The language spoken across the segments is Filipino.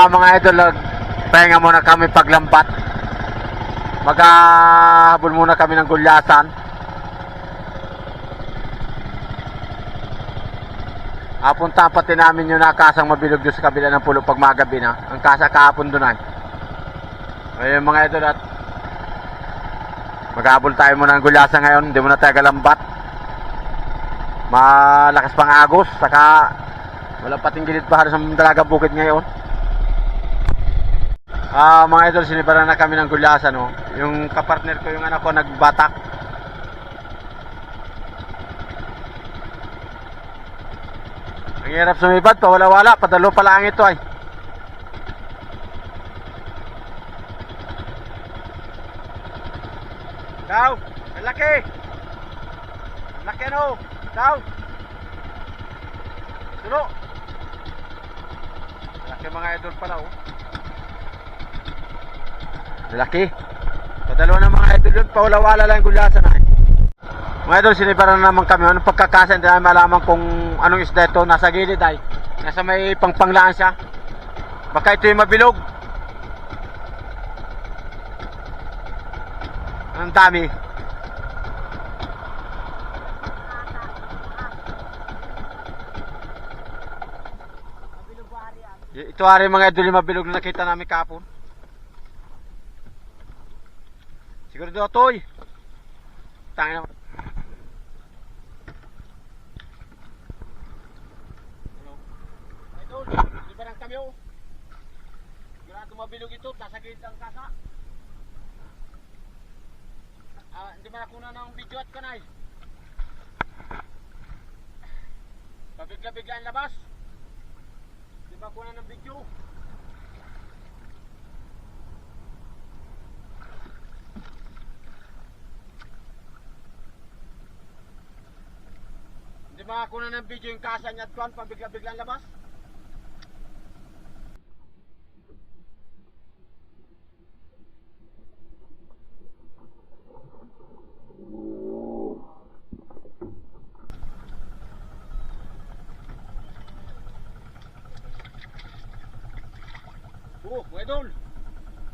Mga idol, pahinga muna kami paglambat. Maghahabol muna kami ng gulyasan. Puntahan pati namin yung nakasang mabilog doon sa kabila ng pulo pag magabi na. Ang kasa kahapon doon ay. Ayun mga idol, at maghahabol tayo muna ng gulyasan ngayon. Hindi muna tayo galambat. Malakas pang agos, saka wala pating gilid pa sa Dalagang Bukid ngayon. Mga idol, sinibaran na kami ng gulyasan, no? Yung kapartner ko, yung anak ko, nagbatak. Ang hirap sumibad, pawala-wala, padalo pa lang ito ay. Daw, laki. Laki no. Daw. Tulo. Laki mga idol pala, oh. Laki. Padalo ng mga idol yun, pawala-wala lang yung gulyasan ay. Mga idol, sinibaran na naman kami. Anong pagkakasa, hindi namin malaman kung anong isda ito. Nasa gilid ay. Nasa may pangpanglaan siya. Baka ito yung mabilog. Ang dami. Ito hari mga idol yung mabilog na nakita namin kapon. Siguro daw toy. Tangin naman. Idol, libarang kami oh. Sigurado mabilog ito, nasa gilid ang kasa. Hindi man ako na ng video at kanay. Pabigla-biglaan labas. Hindi ba ako na ng video? Hindi ba ako na ng video yung kasa niya at kuhan, pabigla-biglaan labas? Mga idol,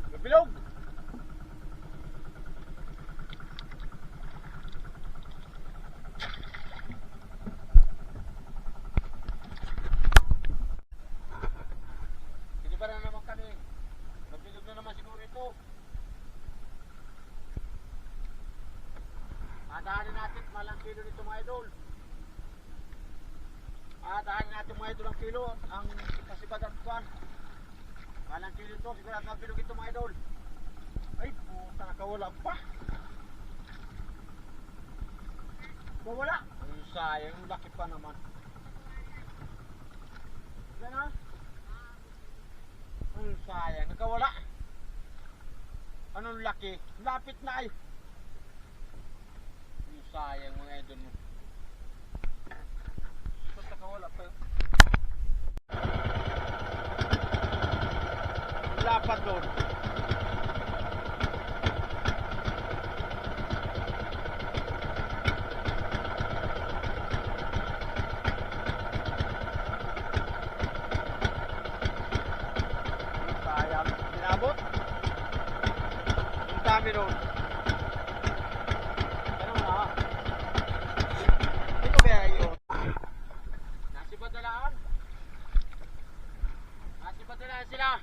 mabilog. Sinibaran na naman kami. Mabilog na naman siguro ito. Dahanin natin malang kilo nito mga idol. Dahanin natin mga idol ang kilo. Ang kasibad at kuhan. Malang kilo ito, sigurado mabilog ito mga idol. Ay, puta, nakawala pa. Wala. Ay, sayang, laki pa naman. Yan ha? Ay, sayang, nakawala. Anong laki? Lapit na ay. Ay, sayang mga idol mo. Puta, nakawala pa yun. Dapat doon. Sayang, pinabot. Ang dami doon. Ano na? Ito kaya yun. Nasibadalaan. Nasibadalaan sila.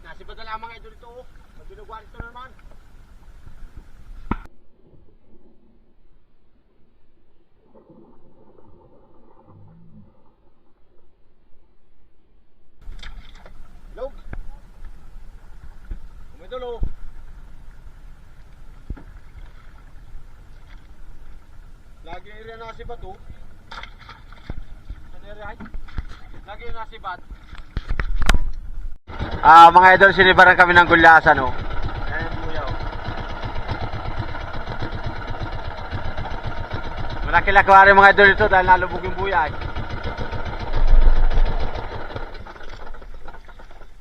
Nasibadalaan mga idol ito. Mabinuguan ito naman. Log. Umidol oh. Lagi rin nasibat oh. Lagi nasibat. Mga idol, sinibaran kami ng gulyasan oh. Ayan buya oh. Malaki-laki wari mga idol ito dahil nalubog yung buya eh.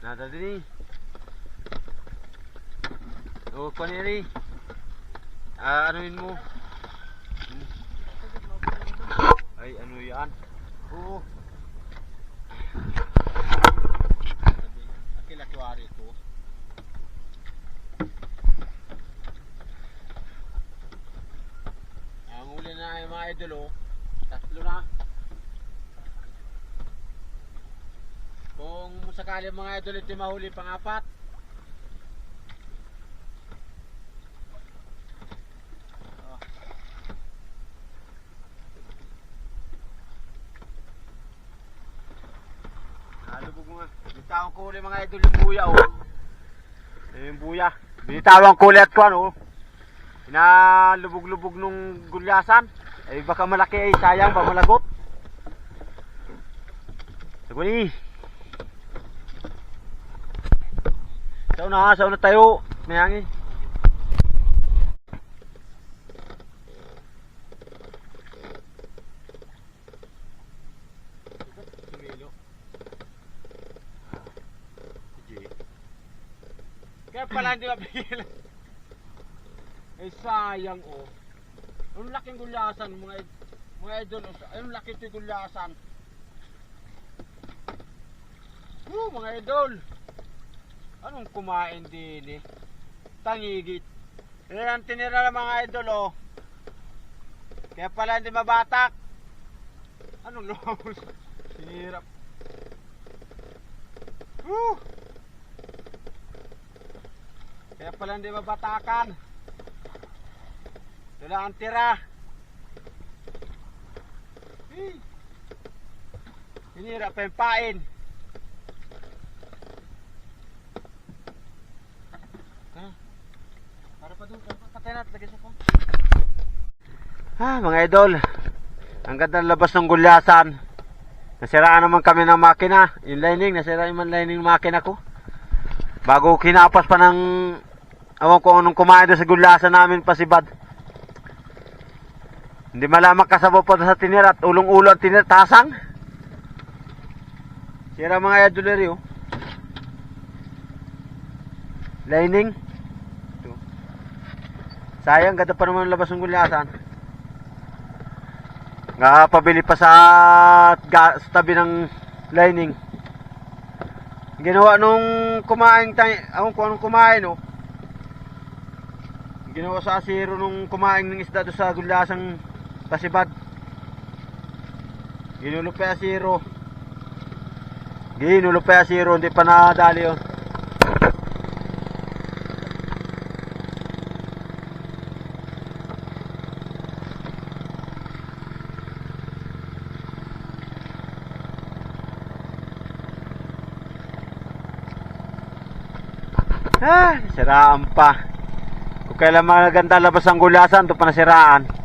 Nada din eh. Oh, kaniri. Anuin mo. Ay, ano yan? Oo. Akilakwari ito. Ang uli na ay mga idol, oh. Tatlo na. Kung sakali mga idol ito mahuli pang-apat. Nalubog mo nga. Binitawan ko ulit mga idol yung buya, oh. Yung buya. Binitawan ko ulit ko, ano. Pinalubog-lubog nung gulyasan. Ay baka malaki ay sayang pa malagot. Saguni. Sa una tayo. May hangin. Kaya pala hindi mapigil. Ay sayang, oh. Ang laking gulyasan mga idol. Ang laki ito gulyasan. Mga idol. Anong kumain din eh? Tangigit. Yan ang tinira ng mga idol, oh. Kaya pala hindi mabatak. Anong lobos? Sinirap. Kaya pala hindi mabatakan. Wala ang tira. Sinira pa yung pain. Para pa doon, patay natin, lagay sa phone. Mga idol, ang ganda ng labas ng gulyasan. Nasiraan naman kami ng makina. Yung lining, nasiraan yung lining makina ko. Bago kinapas pa ng awan ko anong kumain doon sa gulyasan namin pasibad. Hindi malamak kasabo po sa tinira at ulong-ulo ang tinira, tasang. Sira mga idol, oh. Lining. Ito. Sayang, ganda pa naman labas ng gulyasan. Pabili pa sa tabi ng lining. Ginawa nung kumain tayo, ako kung anong kumain, oh. Ginawa sa asiro nung kumain ng isda doon sa gulyasang pasibad. Ginulo pa asiro. Ginulo pa asiro, hindi pa nadali yun. Siraan pa. Kung kailan maganda labas ang gulasan, ito pa nasiraan.